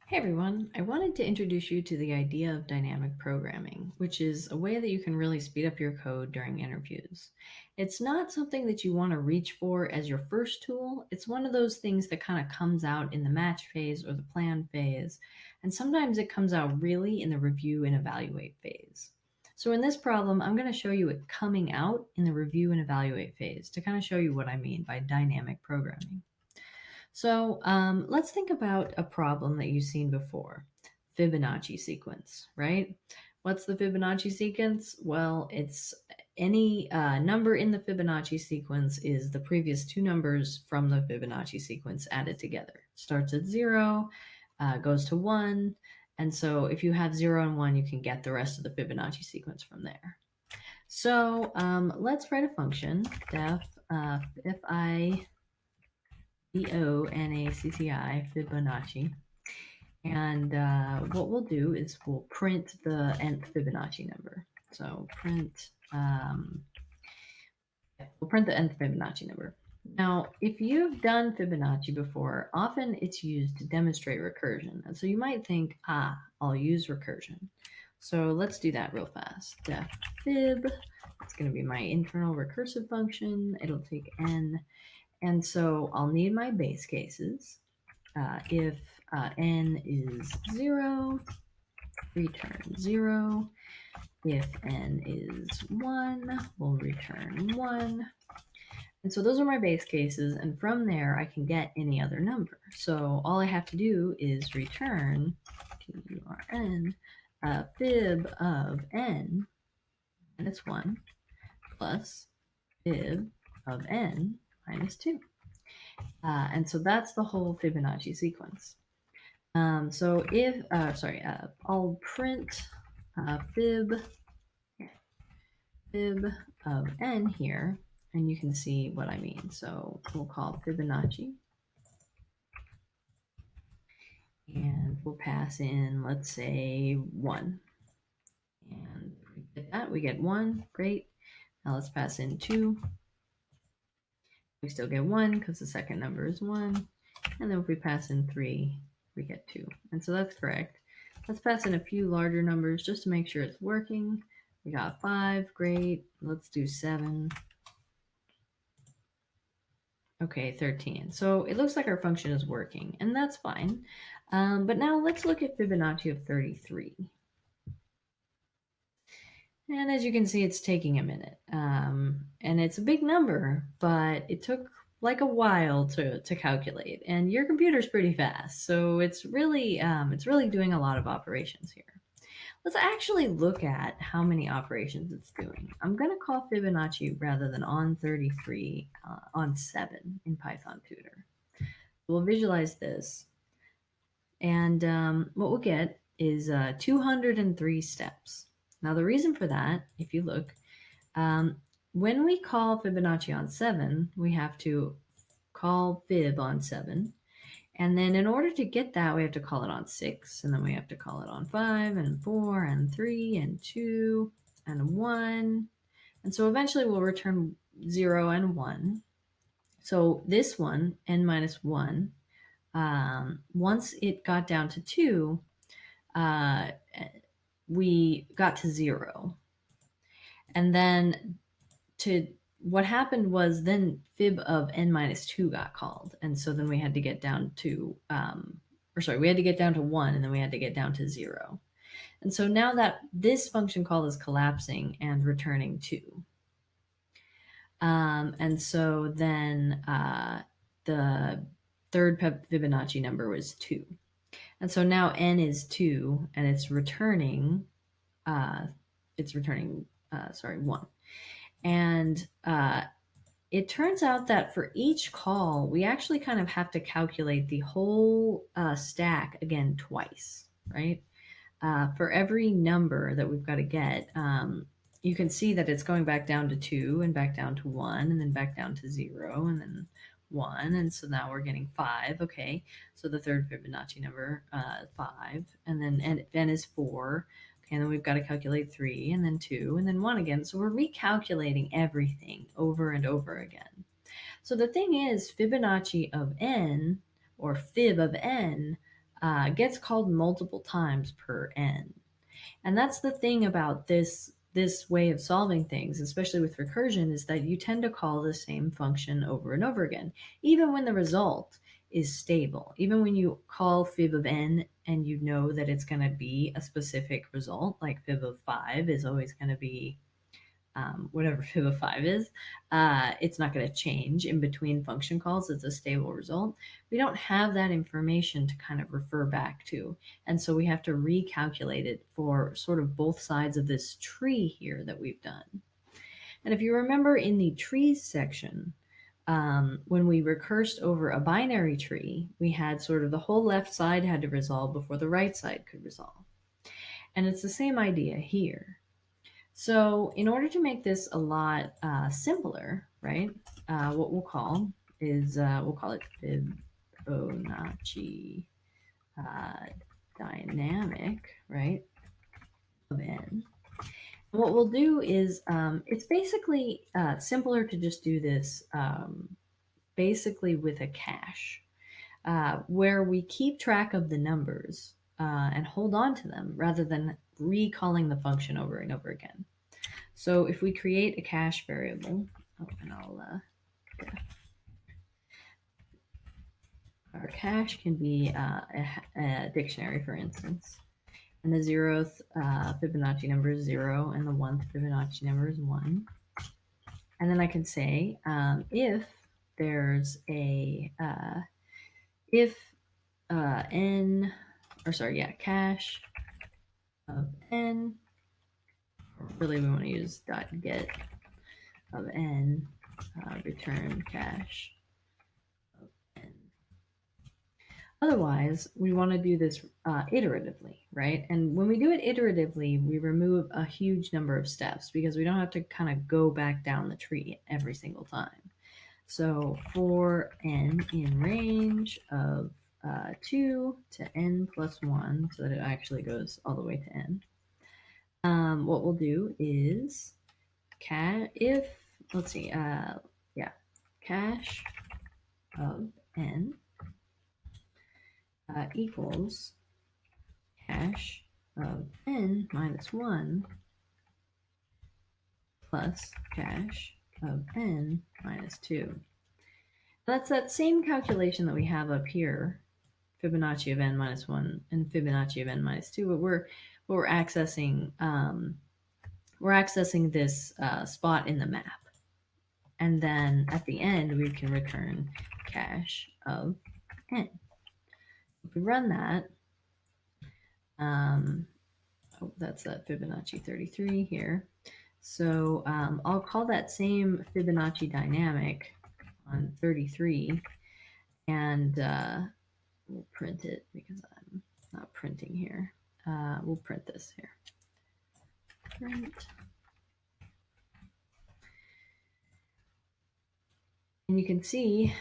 Hey everyone, I wanted to introduce you to the idea of dynamic programming, which is a way that you can really speed up your code during interviews. It's not something that you want to reach for as your first tool. It's one of those things that kind of comes out in the match phase or the plan phase, and sometimes it comes out really in the review and evaluate phase. So in this problem, I'm going to show you it coming out in the review and evaluate phase to kind of show you what I mean by dynamic programming. So let's think about a problem that you've seen before. Fibonacci sequence, right? What's the Fibonacci sequence? Well, it's any number in the Fibonacci sequence is the previous two numbers from the Fibonacci sequence added together. Starts at 0, goes to 1, and so if you have 0 and 1, you can get the rest of the Fibonacci sequence from there. So let's write a function, def if I Fibonacci, Fibonacci. And what we'll do is we'll print the nth Fibonacci number. So we'll print the nth Fibonacci number. Now, if you've done Fibonacci before, often it's used to demonstrate recursion. And so you might think, I'll use recursion. So let's do that real fast. Def fib, it's going to be my internal recursive function. It'll take n. And so I'll need my base cases. If n is 0, return 0. If n is 1, we'll return 1. And so those are my base cases, and from there I can get any other number. So all I have to do is return turn fib of n minus 1 plus fib of n minus 2. And so that's the whole Fibonacci sequence. So if, I'll print fib of n here, and you can see what I mean. So we'll call Fibonacci, and we'll pass in, let's say, 1. And we get that, we get 1, great. Now let's pass in 2. We still get 1 because the second number is 1. And then if we pass in 3, we get 2. And so that's correct. Let's pass in a few larger numbers just to make sure it's working. We got 5, great. Let's do 7. Okay, 13. So it looks like our function is working, and that's fine. But now let's look at Fibonacci of 33. And as you can see, it's taking a minute. And it's a big number, but it took like a while to calculate. And your computer's pretty fast, so it's really doing a lot of operations here. Let's actually look at how many operations it's doing. I'm going to call Fibonacci rather than on 33 on 7 in Python Tutor. We'll visualize this, and what we'll get is 203 steps. Now the reason for that, if you look, when we call Fibonacci on 7, we have to call fib on 7. And then in order to get that, we have to call it on 6, and then we have to call it on 5, and 4, and 3, and 2, and 1. And so eventually we'll return 0 and 1. So this one, n minus 1, once it got down to 2, we got to 0. And then what happened was then fib of n minus 2 got called. And so then we had to get down to, we had to get down to 1, and then we had to get down to 0. And so now that this function call is collapsing and returning 2. And so then the third Fibonacci number was 2. And so now n is 2, and it's returning 1. And it turns out that for each call, we actually kind of have to calculate the whole stack again twice, right? For every number that we've got to get, you can see that it's going back down to 2 and back down to 1 and then back down to 0 and then 1. And so now we're getting 5. Okay, so the third Fibonacci number, 5. And then n is 4. And then we've got to calculate 3 and then 2 and then 1 again. So we're recalculating everything over and over again. So the thing is, Fibonacci of n, or fib of n, gets called multiple times per n. And that's the thing about this way of solving things, especially with recursion, is that you tend to call the same function over and over again, even when the result is stable. Even when you call fib of n and you know that it's going to be a specific result, like fib of 5 is always going to be whatever fib of 5 is, it's not going to change in between function calls. It's a stable result. We don't have that information to kind of refer back to. And so we have to recalculate it for sort of both sides of this tree here that we've done. And if you remember in the trees section, when we recursed over a binary tree, we had sort of the whole left side had to resolve before the right side could resolve. And it's the same idea here. So in order to make this a lot simpler, right, what we'll call is, we'll call it Fibonacci Dynamic, right, of n. And what we'll do is, it's basically simpler to just do this basically with a cache, where we keep track of the numbers and hold on to them rather than recalling the function over and over again. So if we create a cache variable, and yeah. Our cache can be a dictionary, for instance, and the 0th Fibonacci number is 0, and the 1st Fibonacci number is 1. And then I can say if there's a n, or sorry, yeah, cache of n. Really, we want to use .get of n, return cache of n. Otherwise, we want to do this iteratively, right? And when we do it iteratively, we remove a huge number of steps because we don't have to kind of go back down the tree every single time. So for n in range of 2 to n plus 1, so that it actually goes all the way to n, what we'll do is if, let's see, yeah, cache of n equals cache of n minus 1 plus cache of n minus 2. That's that same calculation that we have up here, Fibonacci of n minus 1 and Fibonacci of n minus 2, but we're accessing this spot in the map. And then at the end, we can return cache of n. If we run that, that's that Fibonacci 33 here. So I'll call that same Fibonacci dynamic on 33, and we'll print it because I'm not printing here. We'll print this here. Print. And you can see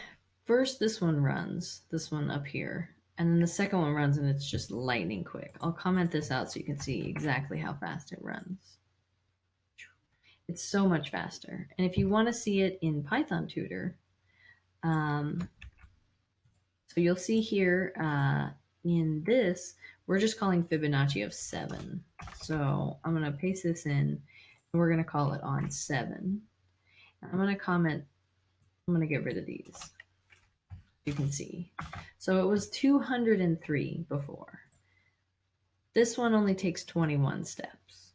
first this one runs, this one up here, and then the second one runs and it's just lightning quick. I'll comment this out so you can see exactly how fast it runs. It's so much faster. And if you want to see it in Python Tutor, so you'll see here in this, we're just calling Fibonacci of 7. So I'm going to paste this in, and we're going to call it on 7. I'm going to comment, I'm going to get rid of these. You can see. So it was 203 before. This one only takes 21 steps.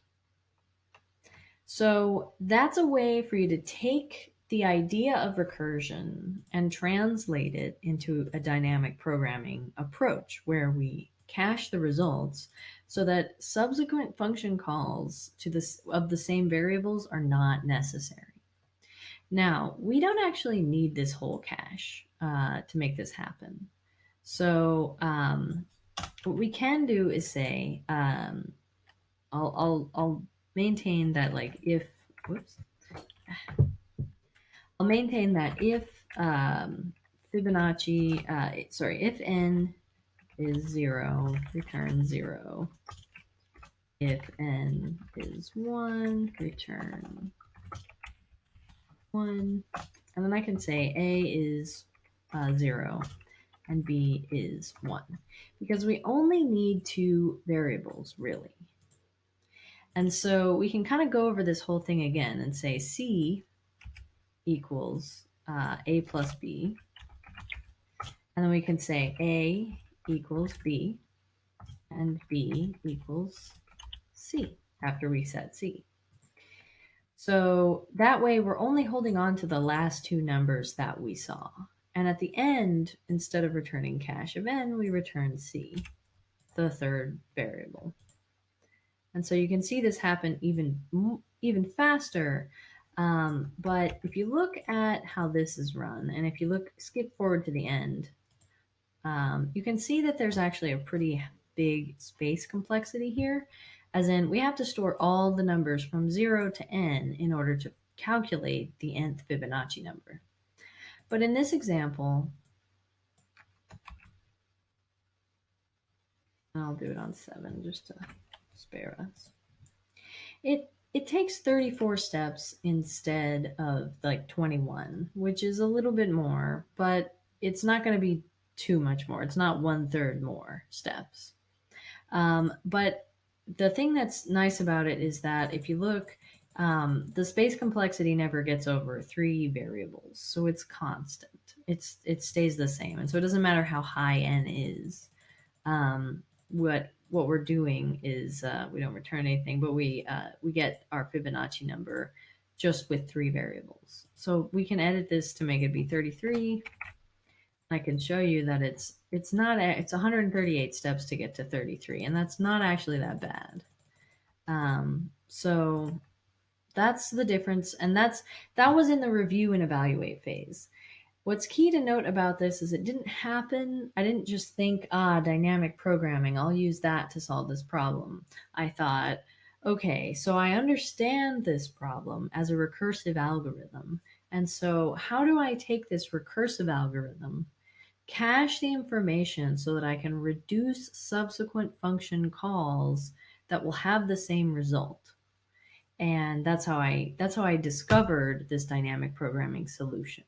So that's a way for you to take the idea of recursion and translate it into a dynamic programming approach where we cache the results so that subsequent function calls to of the same variables are not necessary. Now, we don't actually need this whole cache to make this happen. So what we can do is say, I'll maintain that, like, if, whoops, I'll maintain that if Fibonacci, if n is 0, return 0. If n is 1, return 1. And then I can say a is 0 and b is 1. Because we only need two variables, really. And so we can kind of go over this whole thing again and say c equals a plus b. And then we can say a equals b and b equals c after we set c. So that way we're only holding on to the last two numbers that we saw. And at the end, instead of returning cache of n, we return c, the third variable. And so you can see this happen even faster. But if you look at how this is run, and if you skip forward to the end, you can see that there's actually a pretty big space complexity here, as in we have to store all the numbers from 0 to n in order to calculate the nth Fibonacci number. But in this example, I'll do it on 7 just to spare us. It takes 34 steps instead of like 21, which is a little bit more, but it's not going to be too much more. It's not 1/3 more steps. But the thing that's nice about it is that if you look, the space complexity never gets over 3 variables, so it's constant. It stays the same, and so it doesn't matter how high n is. What we're doing is we don't return anything, but we get our Fibonacci number just with 3 variables. So we can edit this to make it be 33. I can show you that it's 138 steps to get to 33, and that's not actually that bad. So that's the difference, and that was in the review and evaluate phase. What's key to note about this is it didn't happen. I didn't just think, dynamic programming, I'll use that to solve this problem. I thought, okay, so I understand this problem as a recursive algorithm. And so how do I take this recursive algorithm, cache the information so that I can reduce subsequent function calls that will have the same result? And that's how I discovered this dynamic programming solution.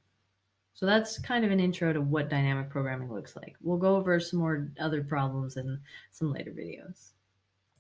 So that's kind of an intro to what dynamic programming looks like. We'll go over some more other problems in some later videos.